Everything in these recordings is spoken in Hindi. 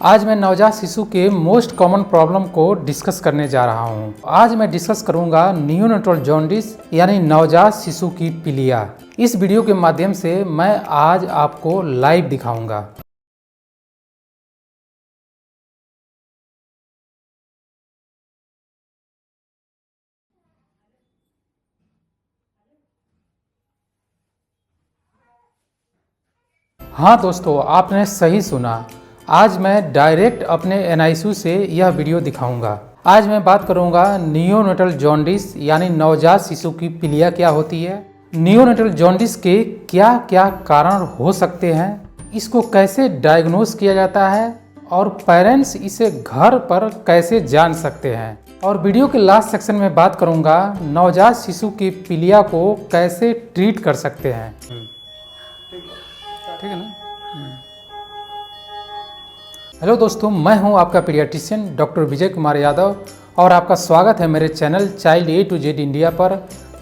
आज मैं नवजात शिशु के मोस्ट कॉमन प्रॉब्लम को डिस्कस करने जा रहा हूं। आज मैं डिस्कस करूंगा नियोनेटल जॉन्डिस यानी नवजात शिशु की पीलिया। इस वीडियो के माध्यम से मैं आज आपको लाइव दिखाऊंगा। हाँ दोस्तों, आपने सही सुना। आज मैं डायरेक्ट अपने एनआईसीयू से यह वीडियो दिखाऊंगा। आज मैं बात करूंगा नियोनेटल जॉन्डिस यानी नवजात शिशु की पीलिया क्या होती है, नियोनेटल जॉन्डिस के क्या क्या कारण हो सकते हैं, इसको कैसे डायग्नोस किया जाता है और पेरेंट्स इसे घर पर कैसे जान सकते हैं। और वीडियो के लास्ट सेक्शन में बात करूंगा नवजात शिशु की पीलिया को कैसे ट्रीट कर सकते हैं। ठीक है ना। हेलो दोस्तों, मैं हूं आपका पीडियाट्रिशियन डॉक्टर विजय कुमार यादव और आपका स्वागत है मेरे channel child A to Z India पर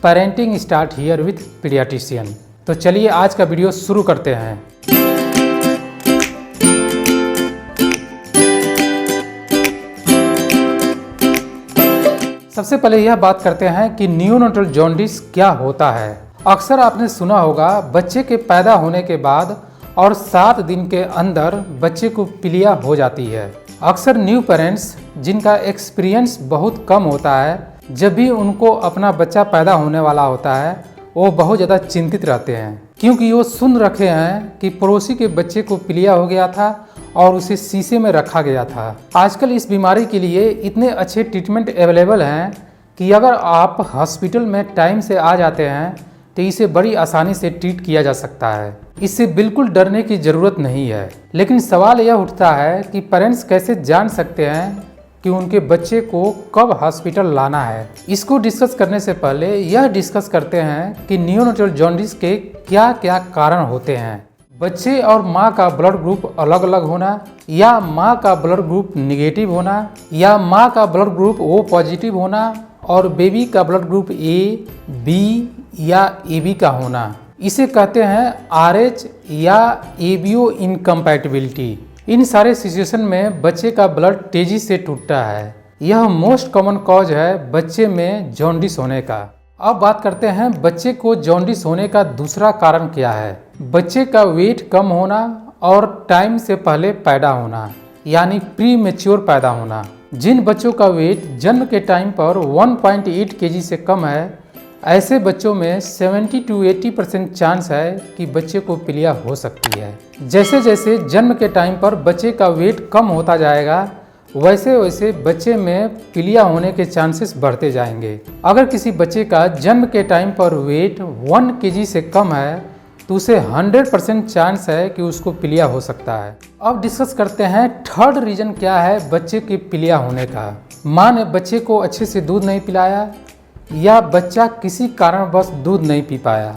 parenting start here with paediatrician. तो चलिए आज का वीडियो शुरू करते हैं। सबसे पहले यह बात करते हैं कि नियोनेटल जॉन्डिस क्या होता है। अक्सर आपने सुना होगा बच्चे के पैदा होने के बाद और 7 दिन के अंदर बच्चे को पीलिया हो जाती है। अक्सर न्यू पेरेंट्स जिनका एक्सपीरियंस बहुत कम होता है, जब भी उनको अपना बच्चा पैदा होने वाला होता है वो बहुत ज़्यादा चिंतित रहते हैं, क्योंकि वो सुन रखे हैं कि पड़ोसी के बच्चे को पीलिया हो गया था और उसे शीशे में रखा गया था। आजकल इस बीमारी के लिए इतने अच्छे ट्रीटमेंट अवेलेबल हैं कि अगर आप हॉस्पिटल में टाइम से आ जाते हैं तो इसे बड़ी आसानी से ट्रीट किया जा सकता है। इससे बिल्कुल डरने की ज़रूरत नहीं है। लेकिन सवाल यह उठता है कि पेरेंट्स कैसे जान सकते हैं कि उनके बच्चे को कब हॉस्पिटल लाना है। इसको डिस्कस करने से पहले यह डिस्कस करते हैं कि नियोनेटल जॉन्डिस के क्या क्या कारण होते हैं। बच्चे और माँ का ब्लड ग्रुप अलग अलग होना, या माँ का ब्लड ग्रुप निगेटिव होना, या माँ का ब्लड ग्रुप ओ पॉजिटिव होना और बेबी का ब्लड ग्रुप ए, बी या AB का होना, इसे कहते हैं RH या ABO इनकम्पैटिबिलिटी। इन सारे सिचुएशन में बच्चे का ब्लड तेजी से टूटता है। यह मोस्ट कॉमन कॉज है बच्चे में जॉन्डिस होने का। अब बात करते हैं बच्चे को जॉन्डिस होने का दूसरा कारण क्या है। बच्चे का वेट कम होना और टाइम से पहले पैदा होना, यानी प्री मैच्योर पैदा होना। जिन बच्चों का वेट जन्म के टाइम पर 1.8 kg से कम है, ऐसे बच्चों में 70 to 80% चांस है कि बच्चे को पीलिया हो सकती है। जैसे जैसे जन्म के टाइम पर बच्चे का वेट कम होता जाएगा, वैसे वैसे बच्चे में पीलिया होने के चांसेस बढ़ते जाएंगे। अगर किसी बच्चे का जन्म के टाइम पर वेट 1 kg से कम है तो उसे 100% चांस है कि उसको पीलिया हो सकता है। अब डिस्कस करते हैं थर्ड रीजन क्या है बच्चे की पीलिया होने का। माँ ने बच्चे को अच्छे से दूध नहीं पिलाया, या बच्चा किसी कारणवश दूध नहीं पी पाया।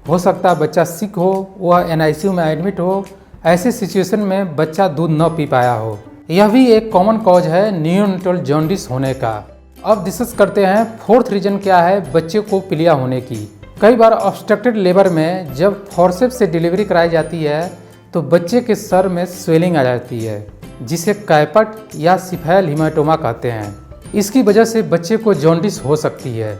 हो सकता है बच्चा सिक हो, वह एनआईसीयू में एडमिट हो, ऐसे सिचुएशन में बच्चा दूध न पी पाया हो। यह भी एक कॉमन कॉज है नियोनेटल जॉन्डिस होने का। अब डिस्कस करते हैं फोर्थ रीजन क्या है बच्चे को पीलिया होने की। कई बार ऑब्स्ट्रक्टेड लेबर में जब फॉरसेप्स से डिलीवरी कराई जाती है तो बच्चे के सर में स्वेलिंग आ जाती है, जिसे कैपट या सिफेल हीमाटोमा कहते हैं। इसकी वजह से बच्चे को जॉन्डिस हो सकती है।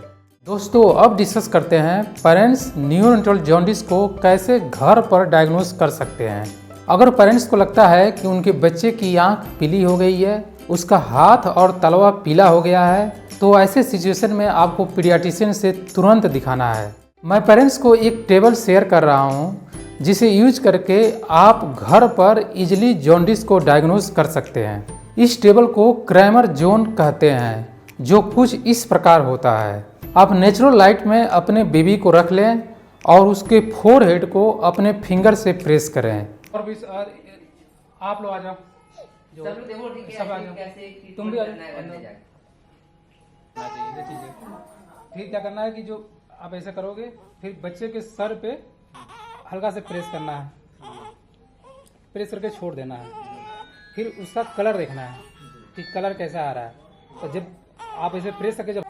दोस्तों, अब डिस्कस करते हैं पेरेंट्स नियोनेटल जॉन्डिस को कैसे घर पर डायग्नोस कर सकते हैं। अगर पेरेंट्स को लगता है कि उनके बच्चे की आंख पीली हो गई है, उसका हाथ और तलवा पीला हो गया है, तो ऐसे सिचुएशन में आपको पीडियाट्रिशियन से तुरंत दिखाना है। मैं पेरेंट्स को एक टेबल शेयर कर रहा हूँ जिसे यूज करके आप घर पर इजीली जॉन्डिस को डायग्नोस कर सकते हैं। इस टेबल को क्रैमर जोन कहते हैं, जो कुछ इस प्रकार होता है। आप नेचुरल लाइट में अपने बेबी को रख लें और उसके फोरहेड को अपने फिंगर से प्रेस करें। और भी आप लोग आ जाओ, जो सब आ जाओ, तुम भी आ जाओ। फिर क्या करना है कि जो आप ऐसा करोगे, फिर बच्चे के सर पे हल्का से प्रेस करना है, प्रेस करके छोड़ देना है। फिर उसका कलर देखना है कि कलर कैसा आ रहा है। तो जब आप ऐसे प्रेस करके जब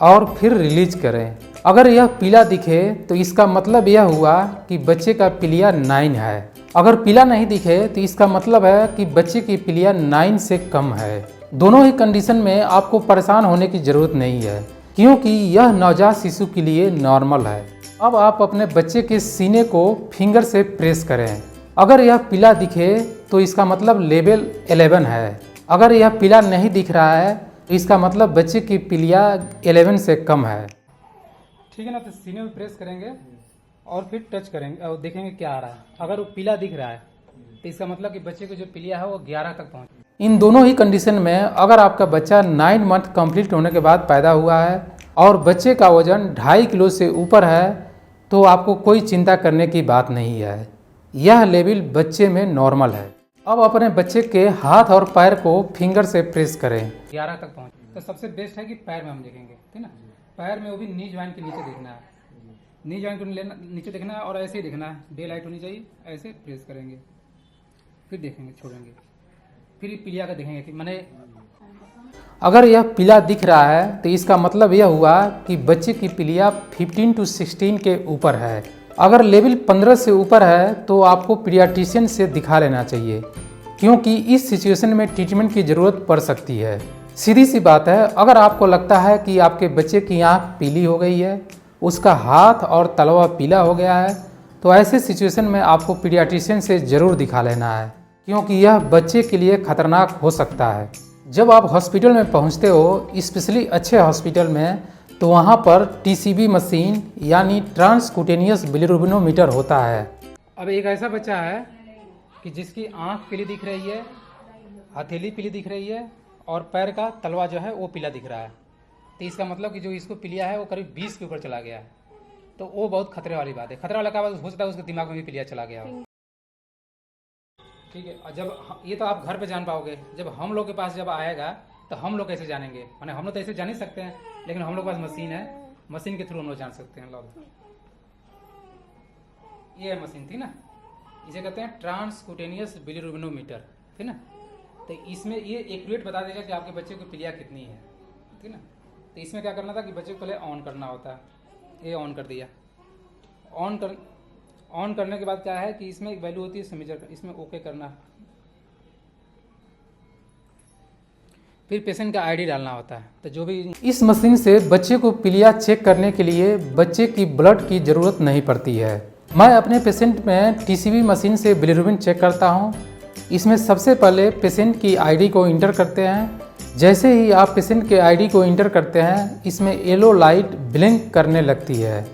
और फिर रिलीज करें। अगर यह पीला दिखे तो इसका मतलब यह हुआ कि बच्चे का पीलिया 9 है। अगर पीला नहीं दिखे तो इसका मतलब है कि बच्चे की पीलिया 9 से कम है। दोनों ही कंडीशन में आपको परेशान होने की ज़रूरत नहीं है, क्योंकि यह नवजात शिशु के लिए नॉर्मल है। अब आप अपने बच्चे के सीने को फिंगर से प्रेस करें। अगर यह पीला दिखे तो इसका मतलब लेवल 11 है। अगर यह पीला नहीं दिख रहा है तो इसका मतलब बच्चे की पीलिया 11 से कम है। ठीक है ना, तो सीने में प्रेस करेंगे और फिर टच करेंगे और देखेंगे क्या आ रहा है। अगर वो पीला दिख रहा है तो इसका मतलब कि बच्चे को जो पीलिया है वो 11 तक पहुँच। इन दोनों ही कंडीशन में अगर आपका बच्चा 9 मंथ कंप्लीट होने के बाद पैदा हुआ है और बच्चे का वजन 2.5 किलो से ऊपर है तो आपको कोई चिंता करने की बात नहीं है। यह लेवल बच्चे में नॉर्मल है। अब अपने बच्चे के हाथ और पैर को फिंगर से प्रेस करें 11 तक पहुँच। तो सबसे बेस्ट है कि पैर में हम देखेंगे, ठीक ना। पैर में वो भी नी ज्वाइन के नीचे देखना है, नी ज्वाइन को लेना नीचे देखना है और ऐसे ही देखना है। डे लाइट होनी चाहिए, ऐसे प्रेस करेंगे फिर देखेंगे, छोड़ेंगे, फिर पीलिया का देखेंगे कि मैंने अगर यह पीला दिख रहा है तो इसका मतलब यह हुआ कि बच्चे की पीलिया 15 to 16 के ऊपर है। अगर लेवल 15 से ऊपर है तो आपको पीडियाट्रिशियन से दिखा लेना चाहिए, क्योंकि इस सिचुएशन में ट्रीटमेंट की ज़रूरत पड़ सकती है। सीधी सी बात है, अगर आपको लगता है कि आपके बच्चे की आँख पीली हो गई है, उसका हाथ और तलवा पीला हो गया है, तो ऐसे सिचुएशन में आपको पीडियाट्रिशियन से ज़रूर दिखा लेना है, क्योंकि यह बच्चे के लिए खतरनाक हो सकता है। जब आप हॉस्पिटल में पहुंचते हो, स्पेशली अच्छे हॉस्पिटल में, तो वहां पर टीसीबी मशीन यानी ट्रांसक्यूटेनियस बिलिरुबिनोमीटर होता है। अब एक ऐसा बच्चा है कि जिसकी आंख पीली दिख रही है, हथेली पीली दिख रही है और पैर का तलवा जो है वो पीला दिख रहा है, तो इसका मतलब कि जो इसको पीलिया है वो करीब 20 के ऊपर चला गया है। तो वो बहुत खतरे वाली बात है। खतरा वाला क्या बात हो सकता है, उसके दिमाग में भी पीलिया चला गया हो। ठीक है, और जब ये तो आप घर पे जान पाओगे, जब हम लोग के पास जब आएगा तो हम लोग कैसे जानेंगे? माने हम लोग तो ऐसे जान ही सकते हैं, लेकिन हम लोग के पास मशीन है, मशीन के थ्रू हम लोग जान सकते हैं। लोग ये मशीन थी ना, इसे कहते हैं ट्रांसक्यूटेनियस बिलिरुबिनोमीटर, ठीक ना। तो इसमें ये एक्यूरेट बता देगा कि आपके बच्चे को पीलिया कितनी है, ठीक ना। तो इसमें क्या करना था कि बच्चे को पहले ऑन करना होता है। ये ऑन कर दिया। ऑन करने के बाद क्या है कि इसमें एक वैल्यू होती है समीजर, इसमें ओके करना, फिर पेशेंट का आईडी डालना होता है। तो जो भी इस मशीन से बच्चे को पीलिया चेक करने के लिए बच्चे की ब्लड की ज़रूरत नहीं पड़ती है। मैं अपने पेशेंट में टीसीबी मशीन से बिलिरुबिन चेक करता हूँ। इसमें सबसे पहले पेशेंट की आईडी को इंटर करते हैं। जैसे ही आप पेशेंट के आईडी को इंटर करते हैं, इसमें येलो लाइट ब्लिंक करने लगती है।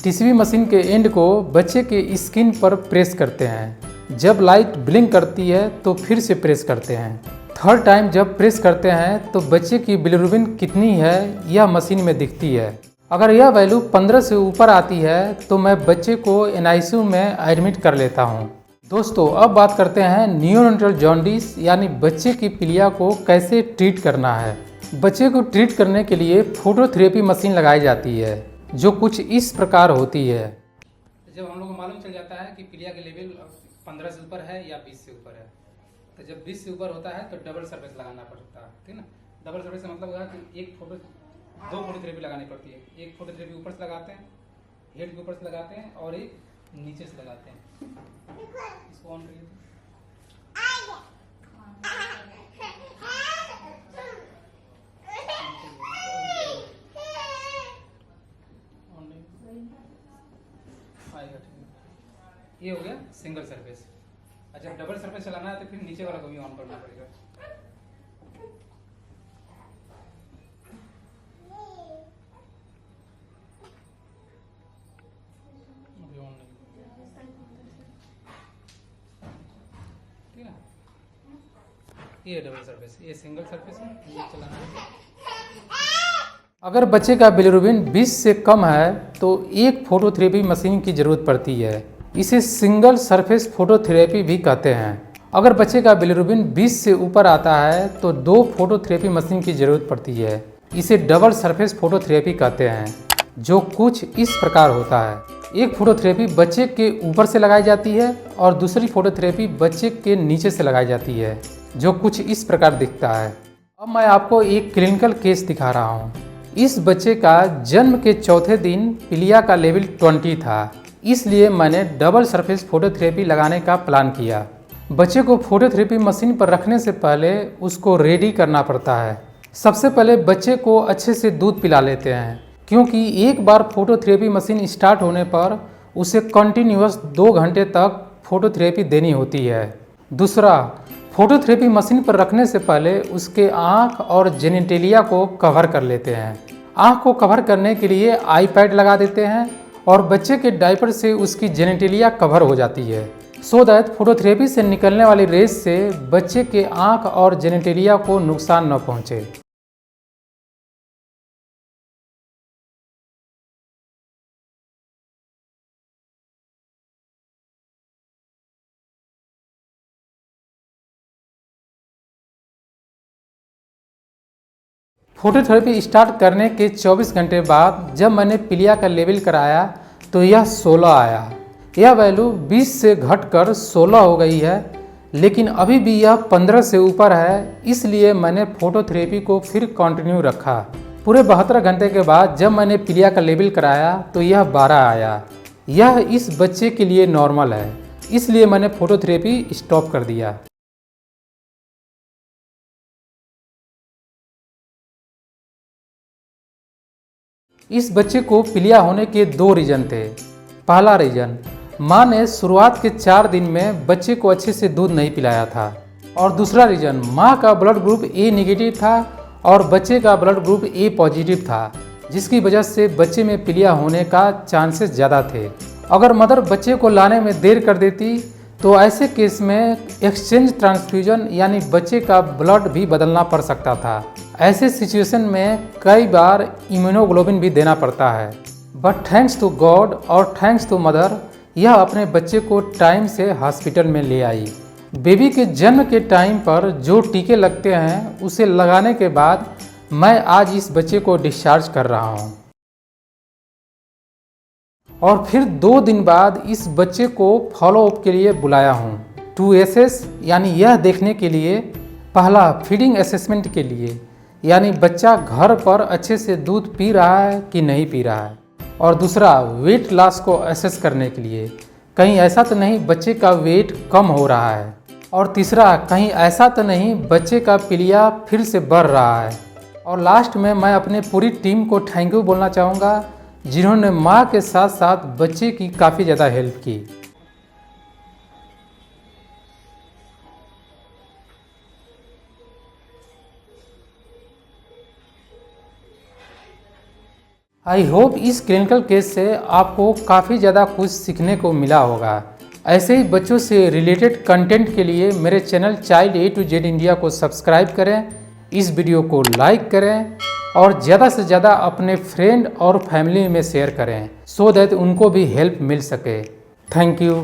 टीसीबी मशीन के एंड को बच्चे के स्किन पर प्रेस करते हैं। जब लाइट ब्लिंक करती है तो फिर से प्रेस करते हैं। थर्ड टाइम जब प्रेस करते हैं तो बच्चे की बिलिरुबिन कितनी है यह मशीन में दिखती है। अगर यह वैल्यू 15 से ऊपर आती है तो मैं बच्चे को एनआईसीयू में एडमिट कर लेता हूँ। दोस्तों, अब बात करते हैं नियोनेटल जॉन्डिस यानी बच्चे की पीलिया को कैसे ट्रीट करना है। बच्चे को ट्रीट करने के लिए फोटोथेरेपी मशीन लगाई जाती है, जो कुछ इस प्रकार होती है। जब हम लोग को मालूम चल जाता है कि पीलिया के लेवल 15 से ऊपर है या 20 से ऊपर है, तो जब 20 से ऊपर होता है तो डबल सरफेस लगाना पड़ता है, ठीक ना। डबल सरफेस का मतलब होगा कि दो फोटोथेरेपी लगानी पड़ती है। एक फोटोथेरेपी ऊपर से लगाते हैं, हेड के ऊपर से लगाते हैं, और एक नीचे से लगाते हैं। इसको ऑन करिए। ये हो गया सिंगल सरफेस। अच्छा, डबल सरफेस चलाना है तो फिर नीचे वाला को भी ऑन करना पड़ेगा। ठीक है, ये डबल सरफेस, ये सिंगल सरफेस है, ये चलाना है। अगर बच्चे का बिलिरुबिन 20 से कम है तो एक फोटोथेरेपी मशीन की ज़रूरत पड़ती है। इसे सिंगल सरफेस फोटोथेरेपी भी कहते हैं। अगर बच्चे का बिलिरुबिन 20 से ऊपर आता है तो 2 फोटोथेरेपी मशीन की ज़रूरत पड़ती है। इसे डबल सरफेस फोटोथेरेपी कहते हैं, जो कुछ इस प्रकार होता है। एक फोटोथेरेपी बच्चे के ऊपर से लगाई जाती है और दूसरी फोटोथेरेपी बच्चे के नीचे से लगाई जाती है, जो कुछ इस प्रकार दिखता है। अब मैं आपको एक क्लिनिकल केस दिखा रहा हूँ। इस बच्चे का जन्म के चौथे दिन पीलिया का लेवल 20 था, इसलिए मैंने डबल सरफेस फोटोथेरेपी लगाने का प्लान किया। बच्चे को फोटोथेरेपी मशीन पर रखने से पहले उसको रेडी करना पड़ता है। सबसे पहले बच्चे को अच्छे से दूध पिला लेते हैं, क्योंकि एक बार फोटोथेरेपी मशीन स्टार्ट होने पर उसे कंटिन्यूअस 2 घंटे तक फोटोथेरेपी देनी होती है। दूसरा, फोटोथेरेपी मशीन पर रखने से पहले उसके आँख और जेनिटेलिया को कवर कर लेते हैं। आँख को कवर करने के लिए आई पैड लगा देते हैं और बच्चे के डायपर से उसकी जेनिटेलिया कवर हो जाती है, सो दैट फोटोथेरेपी से निकलने वाली रेज से बच्चे के आँख और जेनिटेलिया को नुकसान न पहुँचे। फोटोथेरेपी स्टार्ट करने के 24 घंटे बाद जब मैंने पीलिया का लेवल कराया तो यह 16 आया। यह वैल्यू 20 से घटकर 16 हो गई है, लेकिन अभी भी यह 15 से ऊपर है, इसलिए मैंने फोटोथेरेपी को फिर कंटिन्यू रखा। पूरे 72 घंटे के बाद जब मैंने पीलिया का लेवल कराया तो यह 12 आया। यह इस बच्चे के लिए नॉर्मल है, इसलिए मैंने फोटोथेरेपी स्टॉप कर दिया। इस बच्चे को पीलिया होने के 2 रीजन थे। पहला रीजन, माँ ने शुरुआत के 4 दिन में बच्चे को अच्छे से दूध नहीं पिलाया था, और दूसरा रीजन, माँ का ब्लड ग्रुप ए नेगेटिव था और बच्चे का ब्लड ग्रुप ए पॉजिटिव था, जिसकी वजह से बच्चे में पीलिया होने का चांसेस ज़्यादा थे। अगर मदर बच्चे को लाने में देर कर देती तो ऐसे केस में एक्सचेंज ट्रांसफ्यूजन यानी बच्चे का ब्लड भी बदलना पड़ सकता था। ऐसे सिचुएशन में कई बार इम्यूनोग्लोबिन भी देना पड़ता है, बट थैंक्स टू गॉड और थैंक्स टू मदर, यह अपने बच्चे को टाइम से हॉस्पिटल में ले आई। बेबी के जन्म के टाइम पर जो टीके लगते हैं उसे लगाने के बाद मैं आज इस बच्चे को डिस्चार्ज कर रहा हूँ, और फिर 2 दिन बाद इस बच्चे को फॉलोअप के लिए बुलाया हूँ 2SS, यानी यह देखने के लिए, पहला फीडिंग असेसमेंट के लिए, यानी बच्चा घर पर अच्छे से दूध पी रहा है कि नहीं पी रहा है, और दूसरा वेट लॉस को असेस करने के लिए, कहीं ऐसा तो नहीं बच्चे का वेट कम हो रहा है, और तीसरा कहीं ऐसा तो नहीं बच्चे का पीलिया फिर से बढ़ रहा है। और लास्ट में मैं अपने पूरी टीम को थैंक यू बोलना चाहूँगा, जिन्होंने माँ के साथ साथ बच्चे की काफ़ी ज़्यादा हेल्प की। आई होप इस क्लिनिकल केस से आपको काफ़ी ज़्यादा कुछ सीखने को मिला होगा। ऐसे ही बच्चों से रिलेटेड कंटेंट के लिए मेरे channel child A to Z India को सब्सक्राइब करें, इस वीडियो को लाइक करें और ज़्यादा से ज़्यादा अपने फ्रेंड और फैमिली में शेयर करें, सो दैट उनको भी हेल्प मिल सके। Thank you.